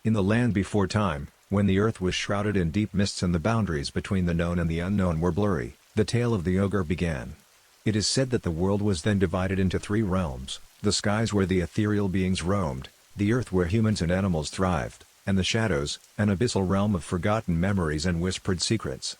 In the land before time, when the earth was shrouded in deep mists and the boundaries between the known and the unknown were blurry, the tale of the ogre began. It is said that the world was then divided into three realms: the skies where the ethereal beings roamed, the earth where humans and animals thrived, and the shadows, an abyssal realm of forgotten memories and whispered secrets.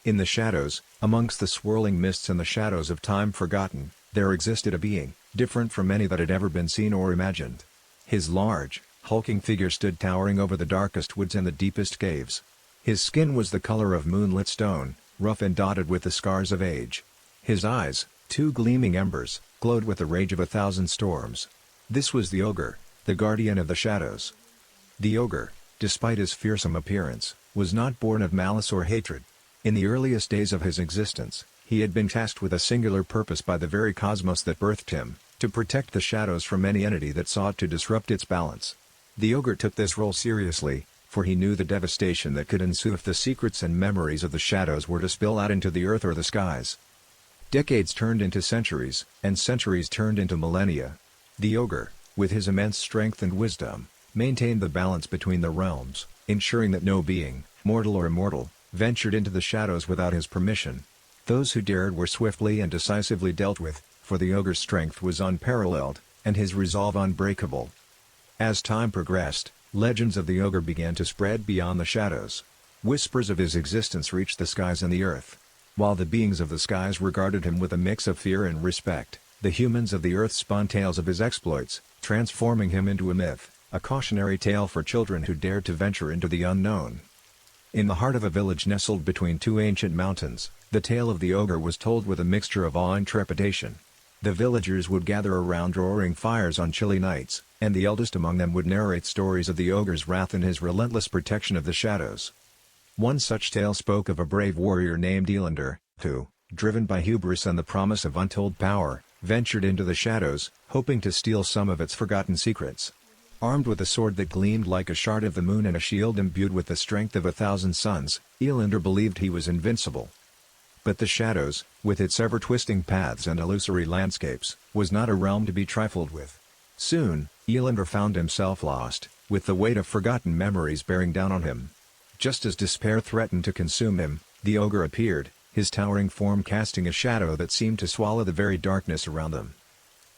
In the shadows, amongst the swirling mists and the shadows of time forgotten, there existed a being, different from any that had ever been seen or imagined. His large, hulking figure stood towering over the darkest woods and the deepest caves. His skin was the color of moonlit stone, rough and dotted with the scars of age. His eyes, two gleaming embers, glowed with the rage of 1,000 storms. This was the ogre, the guardian of the shadows. The ogre, despite his fearsome appearance, was not born of malice or hatred. In the earliest days of his existence, he had been tasked with a singular purpose by the very cosmos that birthed him, to protect the shadows from any entity that sought to disrupt its balance. The ogre took this role seriously, for he knew the devastation that could ensue if the secrets and memories of the shadows were to spill out into the earth or the skies. Decades turned into centuries, and centuries turned into millennia. The ogre, with his immense strength and wisdom, maintained the balance between the realms, ensuring that no being, mortal or immortal, ventured into the shadows without his permission. Those who dared were swiftly and decisively dealt with, for the ogre's strength was unparalleled, and his resolve unbreakable. As time progressed, legends of the ogre began to spread beyond the shadows. Whispers of his existence reached the skies and the earth. While the beings of the skies regarded him with a mix of fear and respect, the humans of the earth spun tales of his exploits, transforming him into a myth, a cautionary tale for children who dared to venture into the unknown. In the heart of a village nestled between two ancient mountains, the tale of the ogre was told with a mixture of awe and trepidation. The villagers would gather around roaring fires on chilly nights, and the eldest among them would narrate stories of the ogre's wrath and his relentless protection of the shadows. One such tale spoke of a brave warrior named Elander, who, driven by hubris and the promise of untold power, ventured into the shadows, hoping to steal some of its forgotten secrets. Armed with a sword that gleamed like a shard of the moon and a shield imbued with the strength of 1,000 suns, Elander believed he was invincible. But the shadows, with its ever-twisting paths and illusory landscapes, was not a realm to be trifled with. Soon, Elander found himself lost, with the weight of forgotten memories bearing down on him. Just as despair threatened to consume him, the ogre appeared, his towering form casting a shadow that seemed to swallow the very darkness around them.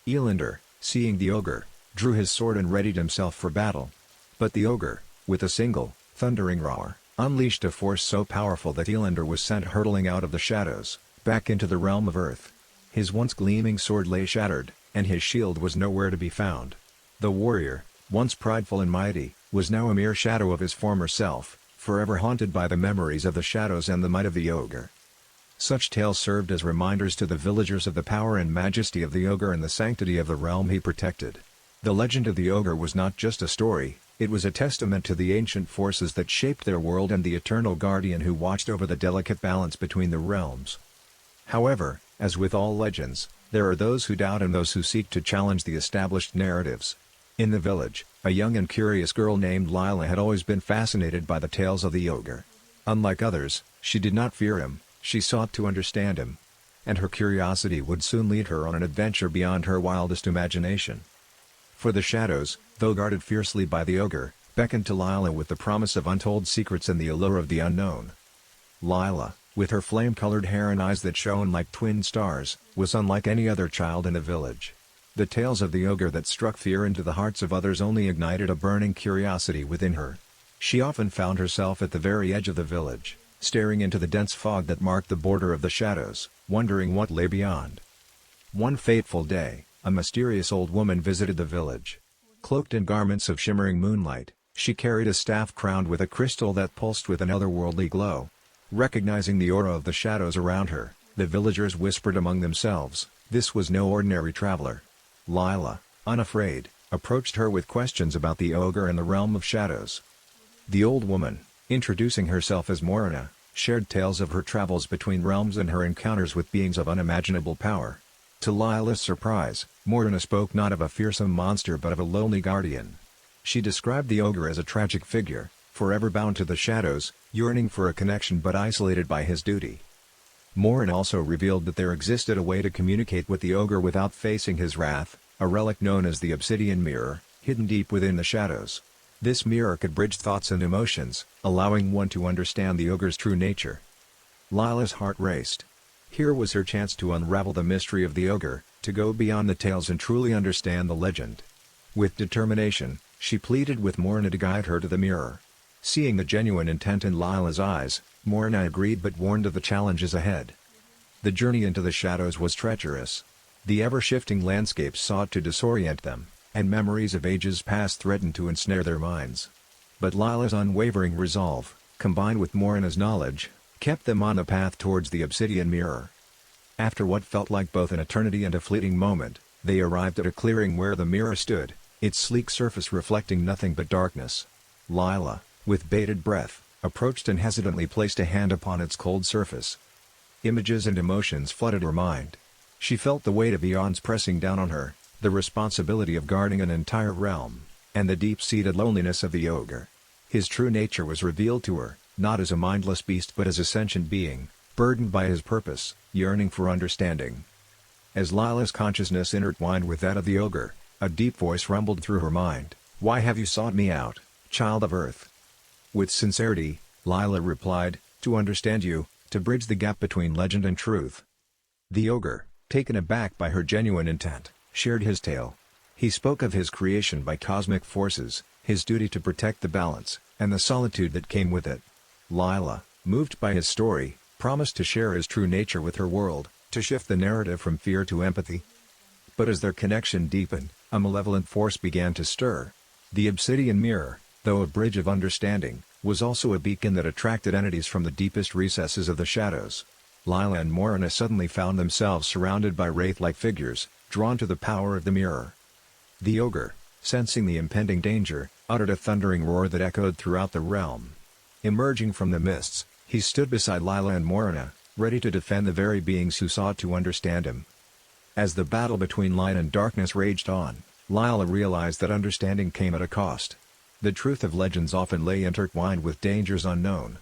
Elander, seeing the ogre, drew his sword and readied himself for battle. But the ogre, with a single, thundering roar, unleashed a force so powerful that Elander was sent hurtling out of the shadows, back into the realm of earth. His once gleaming sword lay shattered, and his shield was nowhere to be found. The warrior, once prideful and mighty, was now a mere shadow of his former self, forever haunted by the memories of the shadows and the might of the ogre. Such tales served as reminders to the villagers of the power and majesty of the ogre and the sanctity of the realm he protected. The legend of the ogre was not just a story, it was a testament to the ancient forces that shaped their world and the eternal guardian who watched over the delicate balance between the realms. However, as with all legends, there are those who doubt and those who seek to challenge the established narratives. In the village, a young and curious girl named Lila had always been fascinated by the tales of the ogre. Unlike others, she did not fear him, she sought to understand him. And her curiosity would soon lead her on an adventure beyond her wildest imagination. For the shadows, though guarded fiercely by the ogre, beckoned to Lila with the promise of untold secrets and the allure of the unknown. Lila, with her flame-colored hair and eyes that shone like twin stars, was unlike any other child in the village. The tales of the ogre that struck fear into the hearts of others only ignited a burning curiosity within her. She often found herself at the very edge of the village, staring into the dense fog that marked the border of the shadows, wondering what lay beyond. One fateful day, a mysterious old woman visited the village. Cloaked in garments of shimmering moonlight, she carried a staff crowned with a crystal that pulsed with an otherworldly glow. Recognizing the aura of the shadows around her, the villagers whispered among themselves, this was no ordinary traveler. Lila, unafraid, approached her with questions about the ogre and the realm of shadows. The old woman, introducing herself as Morana, shared tales of her travels between realms and her encounters with beings of unimaginable power. To Lila's surprise, Morana spoke not of a fearsome monster but of a lonely guardian. She described the ogre as a tragic figure, forever bound to the shadows, yearning for a connection but isolated by his duty. Morana also revealed that there existed a way to communicate with the ogre without facing his wrath, a relic known as the Obsidian Mirror, hidden deep within the shadows. This mirror could bridge thoughts and emotions, allowing one to understand the ogre's true nature. Lila's heart raced. Here was her chance to unravel the mystery of the ogre, to go beyond the tales and truly understand the legend. With determination, she pleaded with Morana to guide her to the mirror. Seeing the genuine intent in Lila's eyes, Morana agreed but warned of the challenges ahead. The journey into the shadows was treacherous. The ever-shifting landscapes sought to disorient them, and memories of ages past threatened to ensnare their minds. But Lila's unwavering resolve, combined with Morana's knowledge, kept them on a path towards the Obsidian Mirror. After what felt like both an eternity and a fleeting moment, they arrived at a clearing where the mirror stood, its sleek surface reflecting nothing but darkness. Lila, with bated breath, approached and hesitantly placed a hand upon its cold surface. Images and emotions flooded her mind. She felt the weight of eons pressing down on her, the responsibility of guarding an entire realm, and the deep-seated loneliness of the ogre. His true nature was revealed to her, not as a mindless beast but as a sentient being, burdened by his purpose, yearning for understanding. As Lila's consciousness intertwined with that of the ogre, a deep voice rumbled through her mind, "Why have you sought me out, child of Earth?" With sincerity, Lila replied, "To understand you, to bridge the gap between legend and truth." The ogre, taken aback by her genuine intent, shared his tale. He spoke of his creation by cosmic forces, his duty to protect the balance, and the solitude that came with it. Lila, moved by his story, promised to share his true nature with her world, to shift the narrative from fear to empathy. But as their connection deepened, a malevolent force began to stir. The Obsidian Mirror, though a bridge of understanding, was also a beacon that attracted entities from the deepest recesses of the shadows. Lila and Morana suddenly found themselves surrounded by wraith-like figures, drawn to the power of the mirror. The ogre, sensing the impending danger, uttered a thundering roar that echoed throughout the realm. Emerging from the mists, he stood beside Lila and Morana, ready to defend the very beings who sought to understand him. As the battle between light and darkness raged on, Lila realized that understanding came at a cost. The truth of legends often lay intertwined with dangers unknown.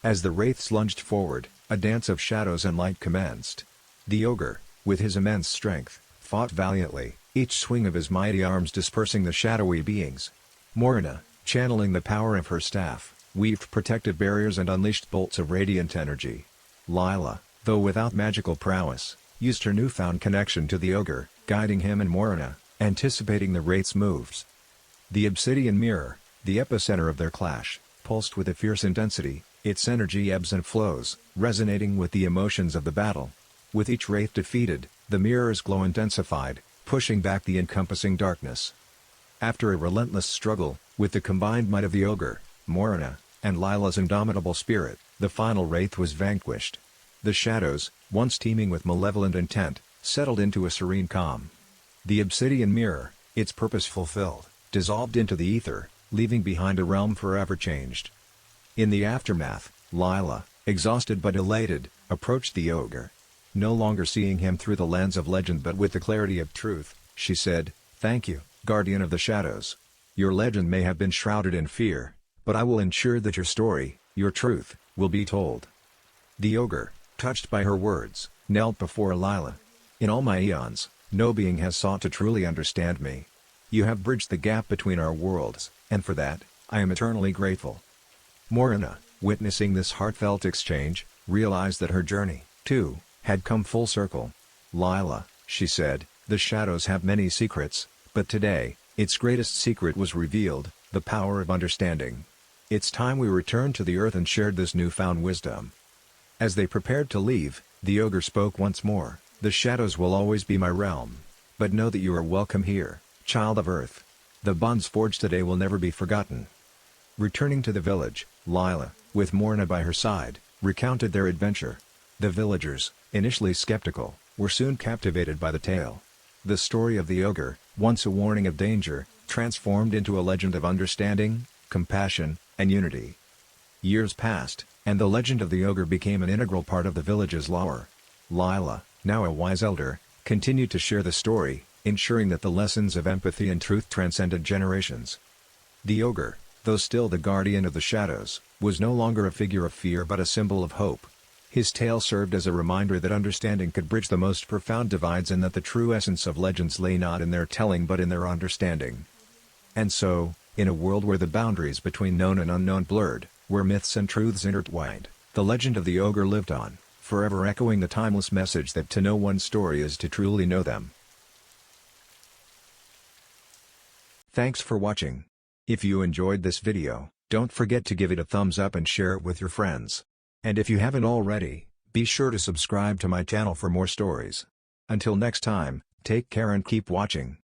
As the wraiths lunged forward, a dance of shadows and light commenced. The ogre, with his immense strength, fought valiantly, each swing of his mighty arms dispersing the shadowy beings. Morana, channeling the power of her staff, weaved protective barriers and unleashed bolts of radiant energy. Lila, though without magical prowess, used her newfound connection to the ogre, guiding him and Morana, anticipating the wraith's moves. The Obsidian Mirror, the epicenter of their clash, pulsed with a fierce intensity, its energy ebbs and flows, resonating with the emotions of the battle. With each wraith defeated, the mirror's glow intensified, pushing back the encompassing darkness. After a relentless struggle, with the combined might of the ogre, Morana, and Lila's indomitable spirit, the final wraith was vanquished. The shadows, once teeming with malevolent intent, settled into a serene calm. The Obsidian Mirror, its purpose fulfilled, dissolved into the ether, leaving behind a realm forever changed. In the aftermath, Lila, exhausted but elated, approached the ogre. No longer seeing him through the lens of legend but with the clarity of truth, she said, "Thank you, guardian of the shadows. Your legend may have been shrouded in fear, but I will ensure that your story, your truth, will be told." The ogre, touched by her words, knelt before Lila. "In all my eons, no being has sought to truly understand me. You have bridged the gap between our worlds, and for that, I am eternally grateful." Morana, witnessing this heartfelt exchange, realized that her journey, too, had come full circle. "Lila," she said, "the shadows have many secrets, but today, its greatest secret was revealed, the power of understanding. It's time we returned to the earth and shared this newfound wisdom." As they prepared to leave, the ogre spoke once more, "The shadows will always be my realm. But know that you are welcome here, child of Earth. The bonds forged today will never be forgotten." Returning to the village, Lila, with Morana by her side, recounted their adventure. The villagers, initially skeptical, were soon captivated by the tale. The story of the ogre, once a warning of danger, transformed into a legend of understanding, compassion, and unity. Years passed, and the legend of the ogre became an integral part of the village's lore. Lila, now a wise elder, continued to share the story, ensuring that the lessons of empathy and truth transcended generations. The ogre, though still the guardian of the shadows, was no longer a figure of fear but a symbol of hope. His tale served as a reminder that understanding could bridge the most profound divides and that the true essence of legends lay not in their telling but in their understanding. And so, In a world where the boundaries between known and unknown blurred, where myths and truths intertwined, the legend of the ogre lived on, forever echoing the timeless message that to know one's story is to truly know them. Thanks for watching. If you enjoyed this video, don't forget to give it a thumbs up and share it with your friends. And if you haven't already, be sure to subscribe to my channel for more stories. Until next time, take care and keep watching.